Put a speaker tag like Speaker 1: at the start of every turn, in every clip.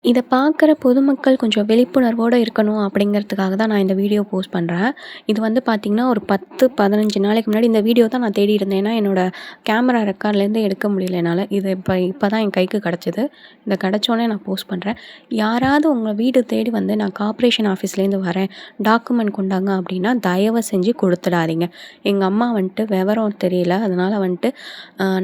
Speaker 1: இத பார்க்குற பொதுமக்கள் கொஞ்சம் விழிப்புணர்வோட இருக்கணும் அப்படிங்கிறதுக்காக தான் நான் இந்த வீடியோ போஸ்ட் பண்றேன். இது வந்து பார்த்தீங்கன்னா, ஒரு 10, 15 நாளைக்கு முன்னாடி இந்த வீடியோ தான் நான் தேடிட்டு இருந்தேன். ஏன்னா, என்னோட கேமரா ரெக்கார்ட்லேருந்து எடுக்க முடியல என்னால. இது இப்ப தான் என் கைக்கு கிடைச்சது. இத கிடைச்சோனே நான் போஸ்ட் பண்றேன். யாராவது உங்க வீடு தேடி வந்து நான் கார்ப்பரேஷன் ஆஃபீஸ்லேருந்து வரேன், டாக்குமெண்ட் கொண்டாங்க அப்படின்னா, தயவு செஞ்சு குடுத்துடாதீங்க. எங்க அம்மா வந்துட்டு விவரம் தெரியல. அதனால வந்துட்டு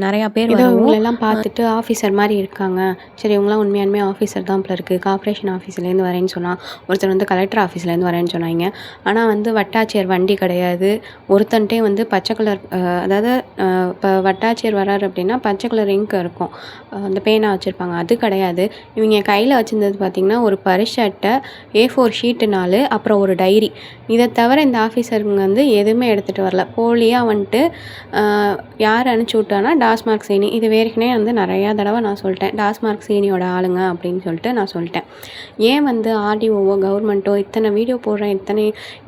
Speaker 1: நெறையா பேர்
Speaker 2: ஏதோ
Speaker 1: வரவும்
Speaker 2: இவங்களெல்லாம் பார்த்துட்டு ஆஃபீஸர் மாரி இருக்காங்க. சரி இவங்கலாம் உண்மையாலுமே ஆஃபீஸர் தான் போல இருக்கு. கார்ப்பரேஷன் ஆஃபீஸ்லேருந்து வரேன்னு சொன்னா, ஒருத்தர் வந்து கலெக்டர் ஆஃபீஸ்லேருந்து வரேன்னு சொன்னாய்ங்க. ஆனா வந்து வட்டாட்சியர் வண்டி கிடையாது. ஒருத்தன்ட்டயும் வந்து பச்சை கலர் அதாவது இப்போ வட்டாட்சியர் வராரு அப்படின்னா, பச்சை கலர் இங்க் இருக்கும். அந்த பேனா வச்சிருப்பாங்க. அது கிடையாது. இவங்க கையில வச்சிருந்தது பார்த்தீங்கன்னா, ஒரு பரிட்சை அட்டை, A4 ஷீட்டு 4 அப்புறம் ஒரு டைரி. இத தவிர இந்த ஆஃபீஸருங்க வந்து எதுவுமே எடுத்துட்டு வரல. போலியா வந்துட்டு யார் அனுப்பிச்சு விட்டான்னா, டாஸ்மார்க் சீனி. இது ஏற்கனவே வந்து நெறையா தடவ நான் சொல்லிட்டேன். டாஸ்மார்க் சீனியோட ஆளுங்க அப்படின்னு சொல்லிட்டு நான் சொல்லிட்டேன். ஏன் வந்து ஆர்டிஓவோ, கவர்மெண்ட்டோ இத்தனை வீடியோ போடுறேன்,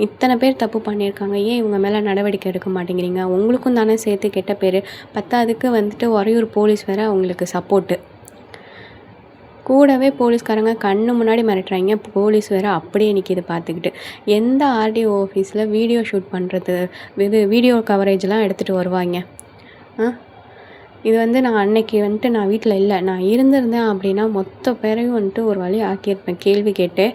Speaker 2: இத்தனை பேர் தப்பு பண்ணியிருக்காங்க. ஏன் இவங்க மேல நடவடிக்கை எடுக்க மாட்டேங்கிறீங்க? உங்களுக்கும் தானே சேர்த்து கெட்ட பேரு. பத்தாததுக்கு வந்துட்டு உறையூர் போலீஸ் வேற அவங்களுக்கு சப்போர்ட்டு. கூடவே போலீஸ்காரங்க கண்ணு முன்னாடி மிரட்டுறாய்ங்க. போலீஸ் வேற அப்படியே நிக்குது பார்த்துக்கிட்டு. எந்த ஆர்டிஓ ஆஃபீஸில் வீடியோ ஷூட் பண்ணுறது, வீடியோ கவரேஜ்லாம் எடுத்துகிட்டு வருவாய்ங்க? ஆ இது வந்து நான் அன்னைக்கு வந்துட்டு நான் வீட்டில் இல்லை. நான் இருந்திருந்தேன் அப்படின்னா மொத்த பேரையும் வந்துட்டு ஒரு வழி ஆக்கியிருப்பேன். கேள்வி கேட்டு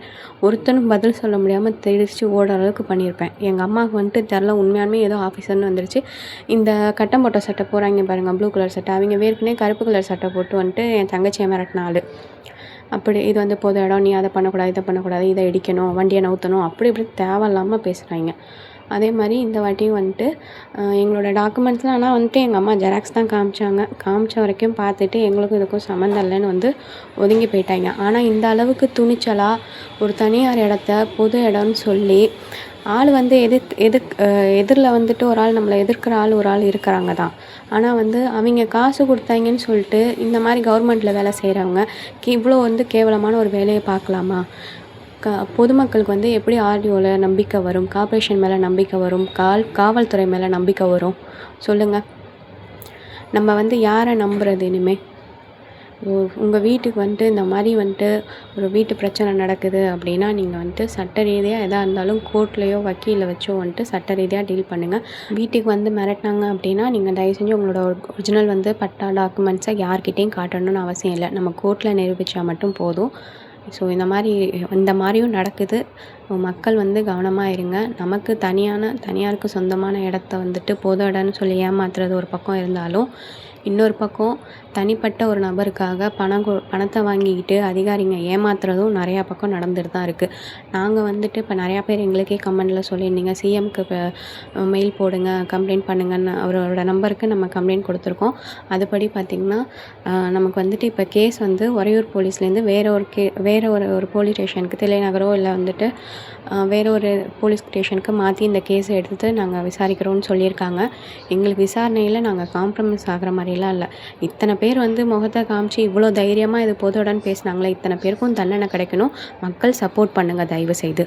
Speaker 2: ஒருத்தனும் பதில் சொல்ல முடியாமல் தெரிச்சு ஓடுற அளவுக்கு பண்ணியிருப்பேன். எங்கள் அம்மாவுக்கு வந்துட்டு தெரில, உண்மையாலுமே ஏதோ ஆஃபீஸர்னு வந்துருச்சு. இந்த கட்டம் போட்ட சட்டை போகிறாங்க பாருங்கள், ப்ளூ கலர் சட்டை. அவங்க ஏற்கனவே கருப்பு கலர் சட்டை போட்டு வந்துட்டு என் தங்கச்சியை மிரட்டின ஆள். அப்படி இது வந்து பொது இடம், நீ அதை பண்ணக்கூடாது, இதை பண்ணக்கூடாது, இதை இடிக்கணும், வண்டியை நவுத்தணும், அப்படி இப்படி தேவையில்லாமல் பேசுகிறாங்க. அதே மாதிரி இந்த வாட்டியும் வந்துட்டு எங்களோட டாக்குமெண்ட்ஸ்லாம் ஆனால் வந்துட்டு எங்கள் அம்மா ஜெராக்ஸ் தான் காமிச்சாங்க. காமிச்ச வரைக்கும் பார்த்துட்டு எங்களுக்கும் இதுக்கும் சம்மந்தம் இல்லைன்னு வந்து ஒதுங்கி போயிட்டாங்க. ஆனால் இந்த அளவுக்கு துணிச்சலாக ஒரு தனியார் இடத்த பொது இடம்னு சொல்லி ஆள் வந்து எதிரில் வந்துட்டு ஒரு ஆள், நம்மளை எதிர்க்கிற ஆள் ஒரு ஆள் இருக்கிறாங்க தான். ஆனால் வந்து அவங்க காசு கொடுத்தாங்கன்னு சொல்லிட்டு இந்த மாதிரி கவர்மெண்ட்டில் வேலை செய்கிறவங்க இவ்வளோ வந்து கேவலமான ஒரு வேலையை பார்க்கலாமா? பொதுமக்களுக்கு வந்து எப்படி ஆர்டிஓவில் நம்பிக்கை வரும், கார்ப்பரேஷன் மேலே நம்பிக்கை வரும், காவல்துறை மேலே நம்பிக்கை வரும் சொல்லுங்கள்? நம்ம வந்து யாரை நம்புறது இனிமே? உங்கள் வீட்டுக்கு வந்துட்டு இந்த மாதிரி வந்துட்டு ஒரு வீட்டு பிரச்சனை நடக்குது அப்படின்னா, நீங்கள் வந்துட்டு சட்ட ரீதியாக எதாக இருந்தாலும் கோர்ட்லேயோ வக்கீலை வச்சோ வந்துட்டு சட்ட ரீதியாக டீல் பண்ணுங்கள். வீட்டுக்கு வந்து மிரட்டினாங்க அப்படின்னா, நீங்கள் தயவு செஞ்சு உங்களோட ஒரிஜினல் வந்து பட்டா டாக்குமெண்ட்ஸை யார்கிட்டையும் காட்டணும்னு அவசியம் இல்லை. நம்ம கோர்ட்டில் நிரூபித்தா மட்டும் போதும். ஸோ இந்த மாதிரியும் நடக்குது. மக்கள் வந்து கவனமாக இருங்க. நமக்கு தனியாருக்கு சொந்தமான இடத்த வந்துட்டு பொது இடம்னு சொல்லி ஏமாத்துறது ஒரு பக்கம் இருந்தாலும், இன்னொரு பக்கம் தனிப்பட்ட ஒரு நபருக்காக பணத்தை வாங்கிக்கிட்டு அதிகாரிங்க ஏமாத்துறதும் நிறையா பக்கம் நடந்துட்டு தான் இருக்குது. நாங்கள் வந்துட்டு இப்போ நிறையா பேர் எங்களுக்கே கமெண்டில் சொல்லியிருந்தீங்க, சிஎம்க்கு இப்போ மெயில் போடுங்க, கம்ப்ளைண்ட் பண்ணுங்கன்னு. அவரோட நம்பருக்கு நம்ம கம்ப்ளைண்ட் கொடுத்துருக்கோம். அதுபடி பார்த்திங்கன்னா நமக்கு வந்துட்டு இப்போ கேஸ் வந்து உறையூர் போலீஸ்லேருந்து வேறு ஒரு போலீஸ் ஸ்டேஷனுக்கு, தில்லைநகரோ இல்லை வந்துட்டு வேறு ஒரு போலீஸ் ஸ்டேஷனுக்கு மாற்றி இந்த கேஸை எடுத்து நாங்கள் விசாரிக்கிறோன்னு சொல்லியிருக்காங்க. எங்களுக்கு விசாரணையில் நாங்கள் காம்ப்ரமைஸ் ஆகிற மாதிரிலாம் இல்லை. இத்தனை பேர் வந்து முகத்தை காமிச்சு இவ்வளோ தைரியமாக இது பொதுவுடன் பேசுனாங்களே, இத்தனை பேருக்கும் தண்டனை கிடைக்கணும். மக்கள் சப்போர்ட் பண்ணுங்கள் தயவு செய்து.